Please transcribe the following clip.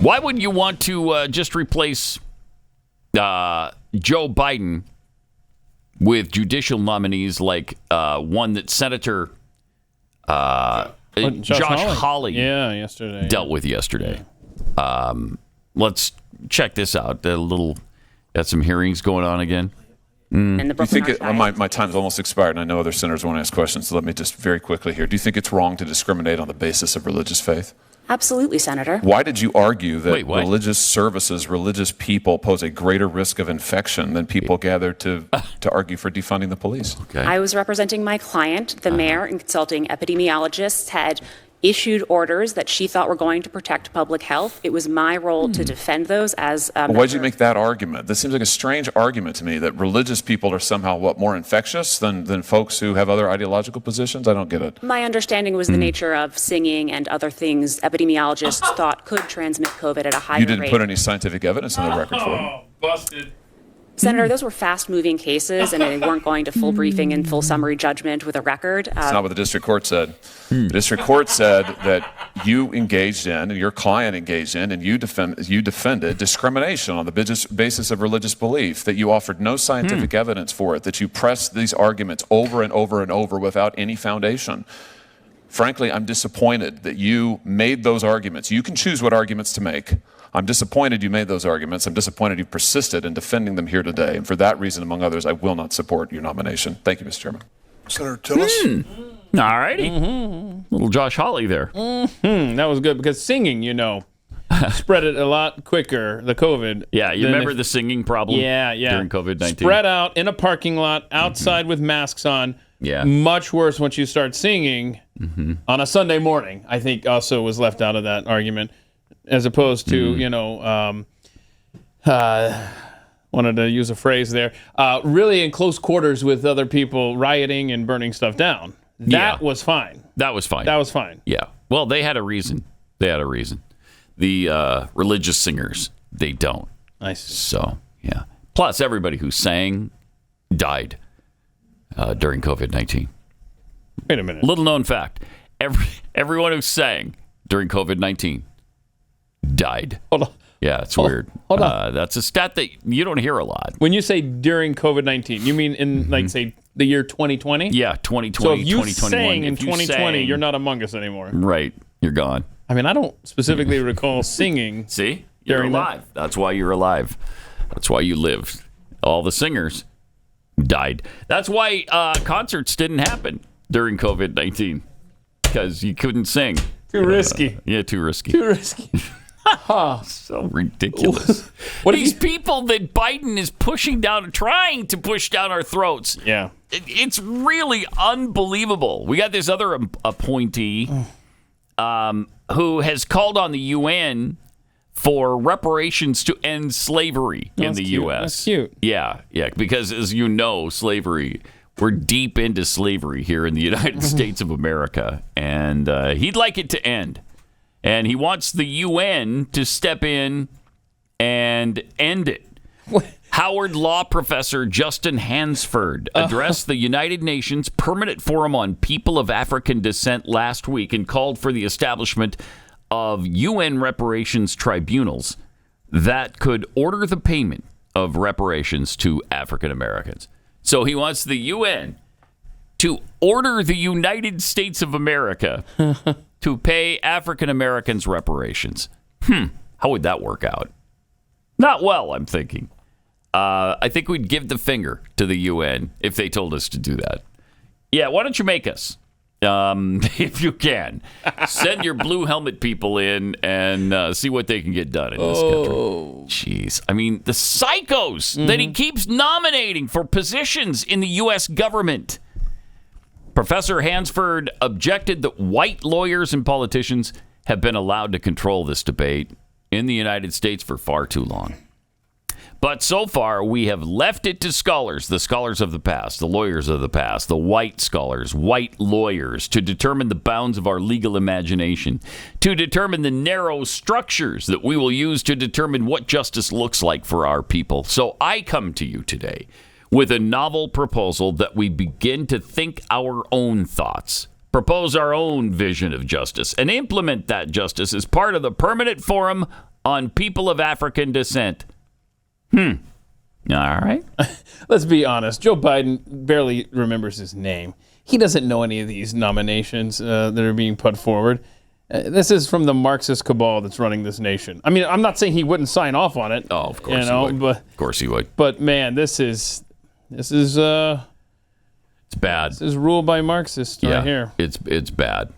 Why would you want to just replace Joe Biden with judicial nominees like one that Senator Josh Hawley yesterday dealt with yesterday? Let's check this out. Got some hearings going on again. And you think my time's almost expired, and I know other senators want to ask questions, so let me just very quickly here. Do you think it's wrong to discriminate on the basis of religious faith? Absolutely, Senator. Why did you argue that religious services, religious people pose a greater risk of infection than people gathered to argue for defunding the police? Okay. I was representing my client. The mayor and consulting epidemiologists had issued orders that she thought were going to protect public health. It was my role to defend those as a why did you make that argument? This seems like a strange argument to me, that religious people are somehow, more infectious than folks who have other ideological positions? I don't get it. My understanding was the nature of singing and other things epidemiologists thought could transmit COVID at a higher rate. You didn't put any scientific evidence in the record for it? Busted. Senator, those were fast-moving cases, and they weren't going to full briefing and full summary judgment with a record. That's not what the district court said. The district court said that you engaged in, and your client engaged in, and you defended discrimination on the basis of religious belief, that you offered no scientific evidence for it, that you pressed these arguments over and over and over without any foundation. Frankly, I'm disappointed that you made those arguments. You can choose what arguments to make. I'm disappointed you made those arguments. I'm disappointed you persisted in defending them here today. And for that reason, among others, I will not support your nomination. Thank you, Mr. Chairman. Senator Tillis. All righty. Little Josh Hawley there. That was good because singing, spread it a lot quicker, the COVID. Yeah, you remember the singing problem during COVID-19? Spread out in a parking lot, outside with masks on. Yeah. Much worse once you start singing on a Sunday morning, I think also was left out of that argument. As opposed to, wanted to use a phrase there, really in close quarters with other people rioting and burning stuff down. That was fine. That was fine. That was fine. Yeah. Well, they had a reason. The religious singers, they don't. I see. So, yeah. Plus, everybody who sang died during COVID-19. Wait a minute. Little known fact. Everyone who sang during COVID-19 died. Hold on. Yeah, it's weird. Hold on. That's a stat that you don't hear a lot. When you say during COVID-19, you mean in, say, the year 2020? Yeah, 2020, so if you 2021. Sang in 2020, you're not among us anymore. Right. You're gone. I mean, I don't specifically recall singing. See? You're alive. That's why you're alive. That's why you lived. All the singers died. That's why concerts didn't happen during COVID-19, because you couldn't sing. Too risky. Yeah, too risky. Too risky. So ridiculous. These people that Biden is trying to push down our throats. Yeah. It's really unbelievable. We got this other appointee who has called on the UN for reparations to end slavery in the U.S. That's cute. Yeah, because as you know, we're deep into slavery here in the United States of America, and he'd like it to end. And he wants the UN to step in and end it. Howard Law professor Justin Hansford addressed the United Nations Permanent Forum on People of African Descent last week and called for the establishment of UN reparations tribunals that could order the payment of reparations to African Americans. So he wants the UN to order the United States of America to pay African Americans reparations. How would that work out? Not well, I'm thinking. I think we'd give the finger to the UN if they told us to do that. Yeah, why don't you make us? If you can. Send your blue helmet people in and see what they can get done in this country. Jeez. I mean, the psychos that he keeps nominating for positions in the U.S. government. Professor Hansford objected that white lawyers and politicians have been allowed to control this debate in the United States for far too long. But so far, we have left it to scholars, the scholars of the past, the lawyers of the past, the white scholars, white lawyers, to determine the bounds of our legal imagination, to determine the narrow structures that we will use to determine what justice looks like for our people. So I come to you today with a novel proposal that we begin to think our own thoughts, propose our own vision of justice, and implement that justice as part of the Permanent Forum on people of African descent. All right. Let's be honest. Joe Biden barely remembers his name. He doesn't know any of these nominations that are being put forward. This is from the Marxist cabal that's running this nation. I mean, I'm not saying he wouldn't sign off on it. Oh, of course he would. But, of course he would. But man, this is it's bad. This is ruled by Marxists right here. It's bad.